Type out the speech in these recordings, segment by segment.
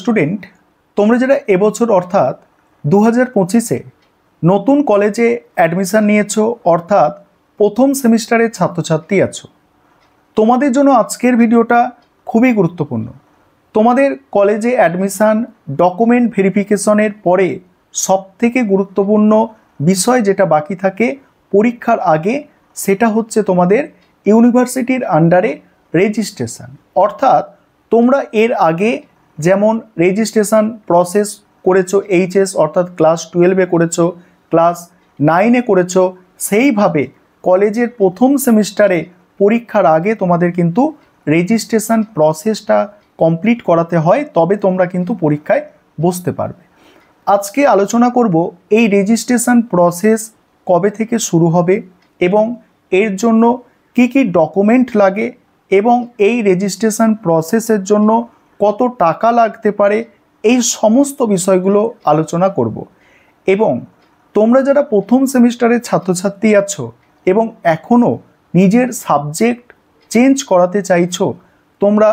Student, তোমরা যারা এবছর অর্থাৎ 2025-এ নতুন কলেজে অ্যাডমিশন নিয়েছো অর্থাৎ প্রথম সেমিস্টারের ছাত্রছাত্রী আছো, তোমাদের জন্য আজকের ভিডিওটা খুবই গুরুত্বপূর্ণ। তোমাদের কলেজে অ্যাডমিশন ডকুমেন্ট ভেরিফিকেশনের পরে সবথেকে গুরুত্বপূর্ণ বিষয় যেটা বাকি থাকে পরীক্ষার আগে, সেটা হচ্ছে তোমাদের ইউনিভার্সিটির আন্ডারে রেজিস্ট্রেশন। অর্থাৎ তোমরা এর আগে যেমন রেজিস্ট্রেশন প্রসেস করেছো এইচএস অর্থাৎ ক্লাস 12-এ করেছো, ক্লাস 9-এ করেছো, সেইভাবে কলেজের প্রথম সেমিস্টারে পরীক্ষার আগে তোমাদের কিন্তু রেজিস্ট্রেশন প্রসেসটা কমপ্লিট করাতে হয়, তবে তোমরা কিন্তু পরীক্ষায় বসতে পারবে। আজকে আলোচনা করব এই রেজিস্ট্রেশন প্রসেস কবে থেকে শুরু হবে এবং এর জন্য কি কি ডকুমেন্ট লাগে এবং এই রেজিস্ট্রেশন প্রসেসের জন্য কত টাকা লাগতে পারে, এই সমস্ত বিষয়গুলো আলোচনা করব। এবং তোমরা যারা প্রথম সেমিস্টারের ছাত্রছাত্রী আছো এবং এখনও নিজের সাবজেক্ট চেঞ্জ করাতে চাইছো, তোমরা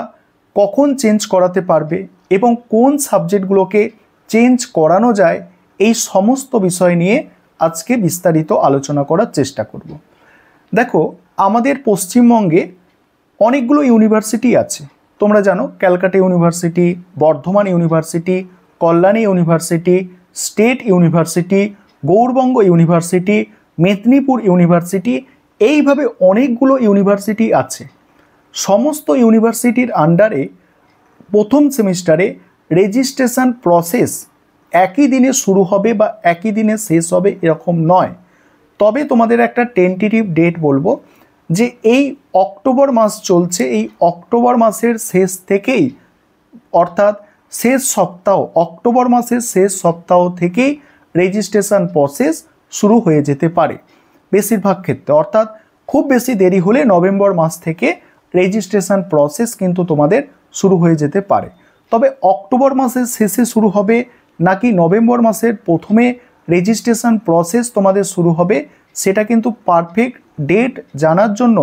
কখন চেঞ্জ করাতে পারবে এবং কোন সাবজেক্টগুলোকে চেঞ্জ করানো যায়, এই সমস্ত বিষয় নিয়ে আজকে বিস্তারিত আলোচনা করার চেষ্টা করব। দেখো, আমাদের পশ্চিমবঙ্গে অনেকগুলো ইউনিভার্সিটি আছে। তোমরা জানো Calcutta university, Bardhaman university, Kalyani university, state university, Gourbanga university, Medinipur university, এইভাবে অনেকগুলো ইউনিভার্সিটি আছে। সমস্ত ইউনিভার্সিটির আন্ডারে প্রথম সেমিস্টারে রেজিস্ট্রেশন প্রসেস একই দিনে শুরু হবে বা একই দিনে শেষ হবে এরকম নয়। তবে তোমাদের একটা টেন্টেটিভ ডেট বলবো যে এই অক্টোবর মাস চলছে, এই অক্টোবর মাসের শেষ থেকেই অর্থাৎ শেষ সপ্তাহ, অক্টোবর মাসের শেষ সপ্তাহ থেকেই রেজিস্ট্রেশন প্রসেস শুরু হয়ে যেতে পারে বেশিরভাগ ক্ষেত্রে। অর্থাৎ খুব বেশি দেরি হলে নভেম্বর মাস থেকে রেজিস্ট্রেশন প্রসেস কিন্তু তোমাদের শুরু হয়ে যেতে পারে। তবে অক্টোবর মাসের শেষে শুরু হবে নাকি নভেম্বর মাসের প্রথমে রেজিস্ট্রেশন প্রসেস তোমাদের শুরু হবে, সেটা কিন্তু পারফেক্ট ডেট জানার জন্য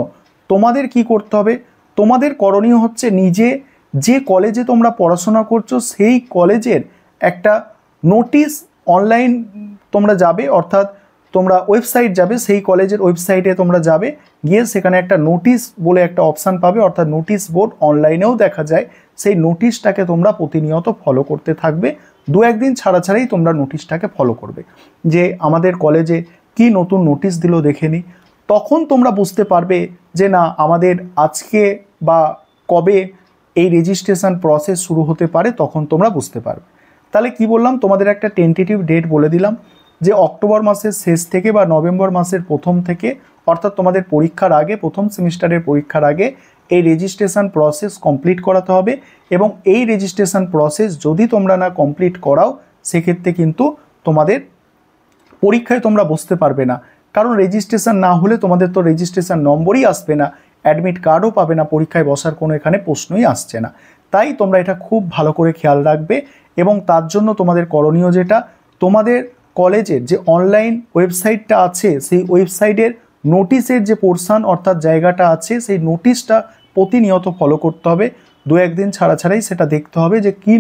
তোমাদের কি করতে হবে, তোমাদের করণীয় হচ্ছে নিজে যে কলেজে তোমরা পড়াশোনা করছো সেই কলেজের একটা নোটিশ অনলাইন তোমরা যাবে, অর্থাৎ তোমরা ওয়েবসাইট যাবে, সেই কলেজের ওয়েবসাইটে তোমরা যাবে, গিয়ে সেখানে একটা নোটিশ বলে একটা অপশান পাবে, অর্থাৎ নোটিশ বোর্ড অনলাইনেও দেখা যায়। সেই নোটিশটাকে তোমরা প্রতিনিয়ত ফলো করতে থাকবে, দু একদিন ছাড়া ছাড়াই তোমরা নোটিশটাকে ফলো করবে যে আমাদের কলেজে কি নতুন নোটিশ দিল দেখে নিই। তখন তোমরা বুঝতে পারবে যে না, আমাদের আজকে বা কবে এই রেজিস্ট্রেশন প্রসেস শুরু হতে পারে, তখন তোমরা বুঝতে পারবে। তাহলে কি বললাম, তোমাদের একটা টেন্টেটিভ ডেট বলে দিলাম যে অক্টোবর মাসের শেষ থেকে বা নভেম্বর মাসের প্রথম থেকে, অর্থাৎ তোমাদের পরীক্ষার আগে, প্রথম সেমিস্টারের পরীক্ষার আগে এই রেজিস্ট্রেশন প্রসেস কমপ্লিট করাতে হবে। এবং এই রেজিস্ট্রেশন প্রসেস যদি তোমরা না কমপ্লিট করাও, সেক্ষেত্রে কিন্তু তোমাদের পরীক্ষায় তোমরা বসতে পারবে না। কারণ রেজিস্ট্রেশন না হলে তোমাদের তো রেজিস্ট্রেশন নম্বরই আসবে না, অ্যাডমিট কার্ডও পাবে না, পরীক্ষায় বসার কোনো এখানে প্রশ্নই আসছে না। তাই তোমরা এটা খুব ভালো করে খেয়াল রাখবে। এবং তার জন্য তোমাদের করণীয় যেটা, তোমাদের কলেজের যে অনলাইন ওয়েবসাইটটা আছে, সেই ওয়েবসাইটের নোটিশের যে পোর্শন অর্থাৎ জায়গাটা আছে, সেই নোটিশটা প্রতিনিয়ত ফলো করতে হবে, দু একদিন ছাড়া ছাড়াই সেটা দেখতে হবে যে কি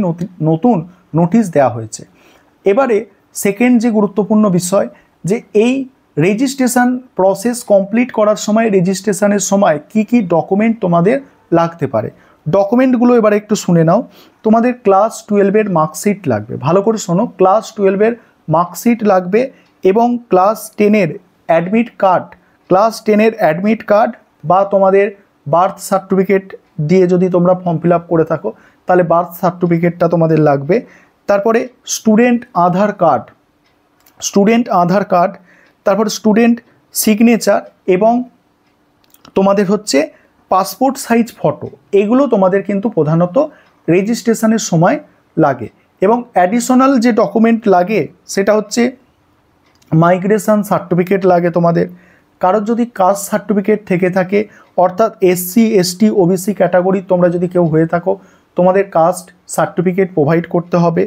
নতুন নোটিশ দেওয়া হয়েছে। এবারে সেকেন্ড যে গুরুত্বপূর্ণ বিষয়, যে এই রেজিস্ট্রেশন প্রসেস কমপ্লিট করার সময়, রেজিস্ট্রেশনের সময় কি কি ডকুমেন্ট তোমাদের লাগতে পারে। ডকুমেন্টগুলো এবারে একটু শুনে নাও। তোমাদের ক্লাস 12-এর মার্কশিট লাগবে, ভালো করে শোনো, ক্লাস 12-এর মার্কশিট লাগবে এবং ক্লাস 10-এর অ্যাডমিট কার্ড, ক্লাস 10-এর অ্যাডমিট কার্ড বা তোমাদের বার্থ সার্টিফিকেট দিয়ে যদি তোমরা ফর্ম ফিল আপ করে থাকো তাহলে বার্থ সার্টিফিকেটটা তোমাদের লাগবে। তারপরে স্টুডেন্ট আধার কার্ড, স্টুডেন্ট আধার কার্ড, তারপরে স্টুডেন্ট সিগনেচার এবং তোমাদের হচ্ছে পাসপোর্ট সাইজ ফটো, এগুলো তোমাদের কিন্তু প্রধানত রেজিস্ট্রেশনের সময় লাগে। এবং অ্যাডিশনাল যে ডকুমেন্ট লাগে সেটা হচ্ছে মাইগ্রেশন সার্টিফিকেট লাগে তোমাদের। কারোর যদি কাস্ট সার্টিফিকেট থেকে থাকে, অর্থাৎ এসসি এসটি ওবিসি ক্যাটাগরি তোমরা যদি কেউ হয়ে থাকো, তোমাদের কাস্ট সার্টিফিকেট প্রোভাইড করতে হবে।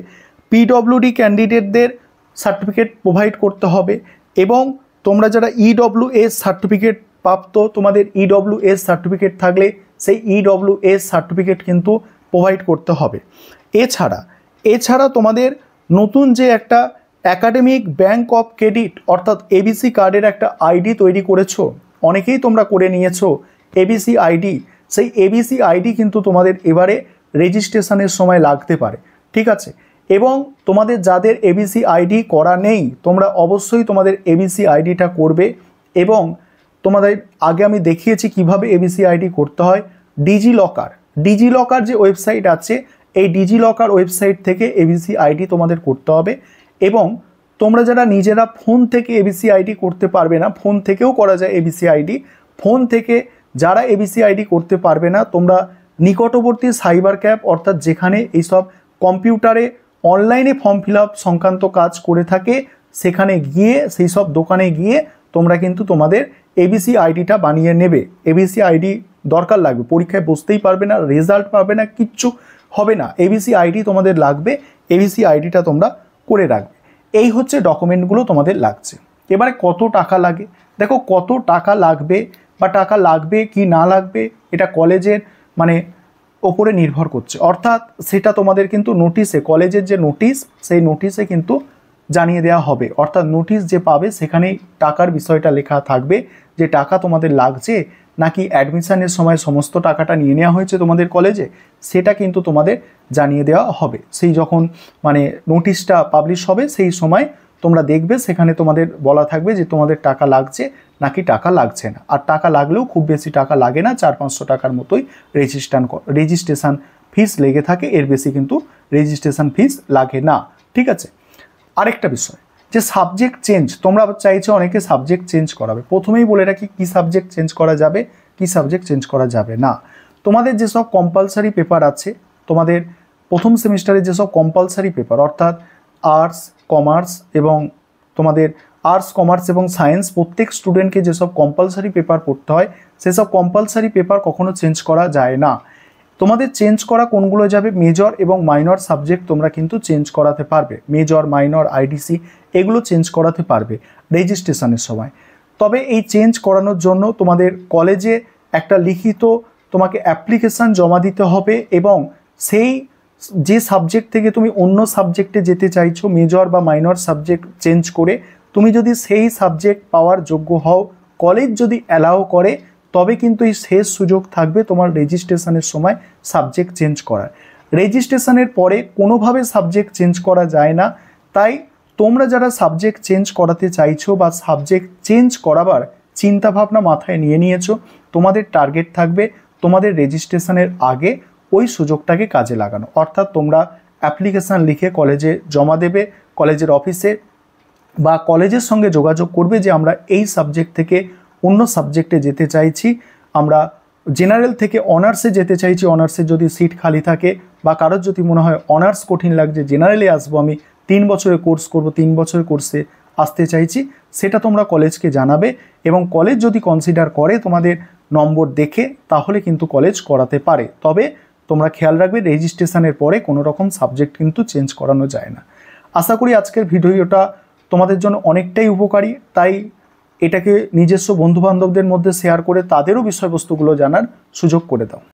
পিডব্লিউডি ক্যান্ডিডেটদের সার্টিফিকেট প্রোভাইড করতে হবে। এবং তোমরা যারা ইডব্লিউএস সার্টিফিকেট প্রাপ্ত, তোমাদের ইডব্লিউএস সার্টিফিকেট থাকলে সেই ইডব্লিউএস সার্টিফিকেট কিন্তু প্রোভাইড করতে হবে। এছাড়া এছাড়া তোমাদের নতুন যে একটা একাডেমিক ব্যাংক অফ ক্রেডিট অর্থাৎ এবিসি কার্ডের একটা আইডি তৈরি করেছো, অনেকেই তোমরা করে নিয়েছো এবিসি আইডি। সেই এবিসি আইডি কিন্তু তোমাদের এবারে রেজিস্ট্রেশনের সময় লাগতে পারে, ঠিক আছে। এবং তোমাদের যাদের এবিসি আইডি করা নেই, তোমরা অবশ্যই তোমাদের এবিসি আইডিটা করবে। এবং তোমাদের আগে আমি দেখিয়েছি কিভাবে এবিসি আইডি করতে হয়। ডিজিলকার যে ওয়েবসাইট আছে, এই ডিজিলকার ওয়েবসাইট থেকে এবিসি আইডি তোমাদের করতে হবে। এবং তোমরা যারা নিজেরা ফোন থেকে এবিসি আইডি করতে পারবে না, ফোন থেকেও করা যায় এবিসি আইডি। ফোন থেকে যারা এবিসি আইডি করতে পারবে না, তোমরা নিকটবর্তী সাইবার ক্যাফ অর্থাৎ যেখানে এইসব কম্পিউটারে অনলাইনে ফর্ম ফিল আপ সংক্রান্ত কাজ করে থাকে, সেখানে গিয়ে সেই সব দোকানে গিয়ে তোমরা কিন্তু তোমাদের এবিসি আইডিটা বানিয়ে নেবে। এবিসি আইডি দরকার লাগবে, পরীক্ষায় বসতেই পারবে না, রেজাল্ট পাবে না, কিচ্ছু হবে না, এবিসি আইডি তোমাদের লাগবে। এবিসি আইডিটা তোমরা করে রাখবে। এই হচ্ছে ডকুমেন্টগুলো তোমাদের লাগছে। এবারে কত টাকা লাগে, দেখো কত টাকা লাগবে বা টাকা লাগবে কি না লাগবে এটা কলেজের মানে ওপরে নির্ভর করছে। অর্থাৎ সেটা তোমাদের কিন্তু নোটিশে, কলেজের যে নোটিশ, সেই নোটিশে কিন্তু জানিয়ে দেওয়া হবে। অর্থাৎ নোটিশ যে পাবে সেখানেই টাকার বিষয়টা লেখা থাকবে যে টাকা তোমাদের লাগছে নাকি অ্যাডমিশনের সময় সমস্ত টাকাটা নিয়ে নেওয়া হয়েছে তোমাদের কলেজে, সেটা কিন্তু তোমাদের জানিয়ে দেওয়া হবে। সেই যখন মানে নোটিশটা পাবলিশ হবে সেই সময় তোমরা দেখবে সেখানে তোমাদের বলা থাকবে যে তোমাদের টাকা লাগছে নাকি টাকা লাগছে না। আর টাকা লাগলেও খুব বেশি টাকা লাগে না, 400-500 টাকার মতোই রেজিস্ট্রেশন ফিস লেগে থাকে, এর বেশি কিন্তু রেজিস্ট্রেশন ফিস লাগে না, ঠিক আছে। আরেকটা বিষয় যে সাবজেক্ট চেঞ্জ, তোমরা চাইছো অনেকে সাবজেক্ট চেঞ্জ করাবে। প্রথমেই বলে রাখি কি সাবজেক্ট চেঞ্জ করা যাবে, কি সাবজেক্ট চেঞ্জ করা যাবে না। তোমাদের যেসব কম্পালসারি পেপার আছে, তোমাদের প্রথম সেমিস্টারে যেসব কম্পালসারি পেপার অর্থাৎ আর্টস, কমার্স এবং তোমাদের আর্টস, কমার্স এবং সায়েন্স প্রত্যেক স্টুডেন্টকে যেসব কম্পালসারি পেপার পড়তে হয়, সেসব কম্পালসারি পেপার কখনো চেঞ্জ করা যায় না। তোমাদের চেঞ্জ করা কোনগুলো যাবে, মেজর এবং মাইনর সাবজেক্ট তোমরা কিন্তু চেঞ্জ করাতে পারবে। মেজর, মাইনর, আইডিসি এগুলো চেঞ্জ করাতে পারবে রেজিস্ট্রেশনের সময়। তবে এই চেঞ্জ করানোর জন্য তোমাদের কলেজে একটা লিখিত তোমাকে অ্যাপ্লিকেশান জমা দিতে হবে এবং সেই যে সাবজেক্ট থেকে তুমি অন্য সাবজেক্টে যেতে চাইছো, মেজর বা মাইনর সাবজেক্ট চেঞ্জ করে, তুমি যদি সেই সাবজেক্ট পাওয়ার যোগ্য হও, কলেজ যদি অ্যালাউ করে, তবে কিন্তু এই শেষ সুযোগ থাকবে তোমার রেজিস্ট্রেশনের সময় সাবজেক্ট চেঞ্জ করার। রেজিস্ট্রেশনের পরে কোনোভাবে সাবজেক্ট চেঞ্জ করা যায় না। তাই তোমরা যারা সাবজেক্ট চেঞ্জ করাতে চাইছো বা সাবজেক্ট চেঞ্জ করাবার চিন্তাভাবনা মাথায় নিয়ে নিয়েছো, তোমাদের টার্গেট থাকবে তোমাদের রেজিস্ট্রেশনের আগে ওই সুযোগটাকে কাজে লাগানো। অর্থাৎ তোমরা অ্যাপ্লিকেশান লিখে কলেজে জমা দেবে, কলেজের অফিসে বা কলেজের সঙ্গে যোগাযোগ করবে যে আমরা এই সাবজেক্ট থেকে অন্য সাবজেক্টে যেতে চাইছি, আমরা জেনারেল থেকে অনার্সে যেতে চাইছি, অনার্সে যদি সিট খালি থাকে বা কারোর যদি মনে হয় অনার্স কঠিন লাগছে, জেনারেলে আসবো, আমি 3 বছরের কোর্স করব, 3 বছরের কোর্সে আসতে চাইছি, সেটা তোমরা কলেজকে জানাবে। এবং কলেজ যদি কনসিডার করে তোমাদের নম্বর দেখে, তাহলে কিন্তু কলেজ করাতে পারে। তবে তোমরা খেয়াল রাখবে রেজিস্ট্রেশনের পরে কোনো রকম সাবজেক্ট কিন্তু চেঞ্জ করানো যায় না। আশা করি আজকের ভিডিওটা তোমাদের জন্য অনেকটাই উপকারী, তাই এটাকে নিজস্ব বন্ধুবান্ধবদের মধ্যে শেয়ার করে তাদেরও বিষয়বস্তুগুলো জানার সুযোগ করে দাও।